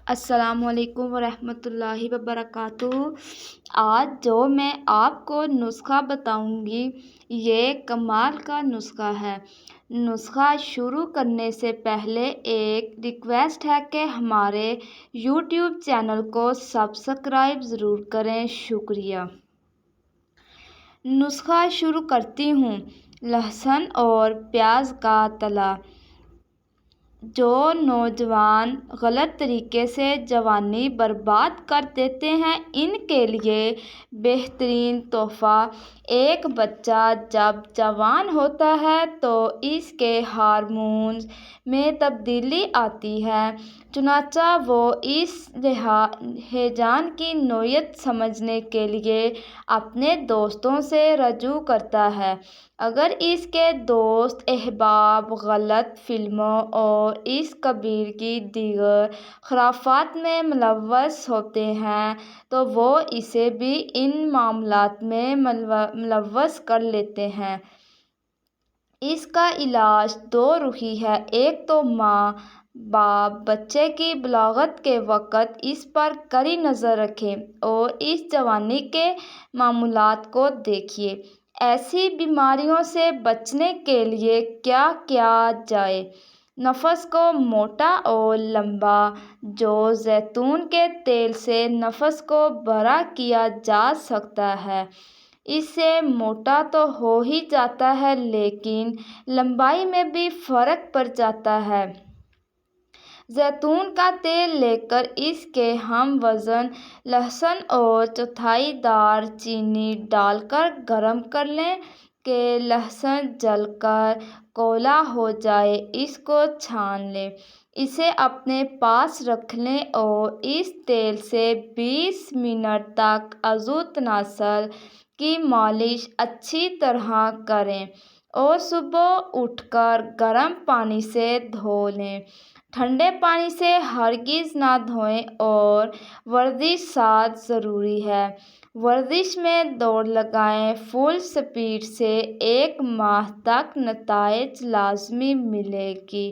السلام علیکم ورحمۃ اللہ وبرکاتہ۔ آج جو میں آپ کو نسخہ بتاؤں گی یہ کمال کا نسخہ ہے۔ نسخہ شروع کرنے سے پہلے ایک ریکویسٹ ہے کہ ہمارے یوٹیوب چینل کو سبسکرائب ضرور کریں، شکریہ۔ نسخہ شروع کرتی ہوں۔ لہسن اور پیاز کا تلا۔ جو نوجوان غلط طریقے سے جوانی برباد کر دیتے ہیں ان کے لیے بہترین تحفہ۔ ایک بچہ جب جوان ہوتا ہے تو اس کے ہارمونز میں تبدیلی آتی ہے، چنانچہ وہ اس ہیجان کی نوعیت سمجھنے کے لیے اپنے دوستوں سے رجوع کرتا ہے۔ اگر اس کے دوست احباب غلط فلموں اور اس قبیل کی دیگر خرافات میں ملوث ہوتے ہیں تو وہ اسے بھی ان معاملات میں ملوث کر لیتے ہیں۔ اس کا علاج دو رخی ہے۔ ایک تو ماں باپ بچے کی بلاغت کے وقت اس پر کڑی نظر رکھیں اور اس جوانی کے معمولات کو دیکھیں۔ ایسی بیماریوں سے بچنے کے لیے کیا کیا جائے؟ نفس کو موٹا اور لمبا۔ جو زیتون کے تیل سے نفس کو بڑا کیا جا سکتا ہے۔ اس سے موٹا تو ہو ہی جاتا ہے لیکن لمبائی میں بھی فرق پڑ جاتا ہے۔ زیتون کا تیل لے کر اس کے ہم وزن لہسن اور چوتھائی دار چینی ڈال کر گرم کر لیں کہ لہسن جل کر کولا ہو جائے، اس کو چھان لیں۔ اسے اپنے پاس رکھ لیں اور اس تیل سے 20 منٹ تک عضو تناسل کی مالش اچھی طرح کریں اور صبح اٹھ کر گرم پانی سے دھو لیں۔ ٹھنڈے پانی سے ہرگز نہ دھوئیں اور ورزش ساتھ ضروری ہے۔ ورزش میں دوڑ لگائیں۔ فل سپیڈ سے 1 ماہ تک نتائج لازمی ملیں گے۔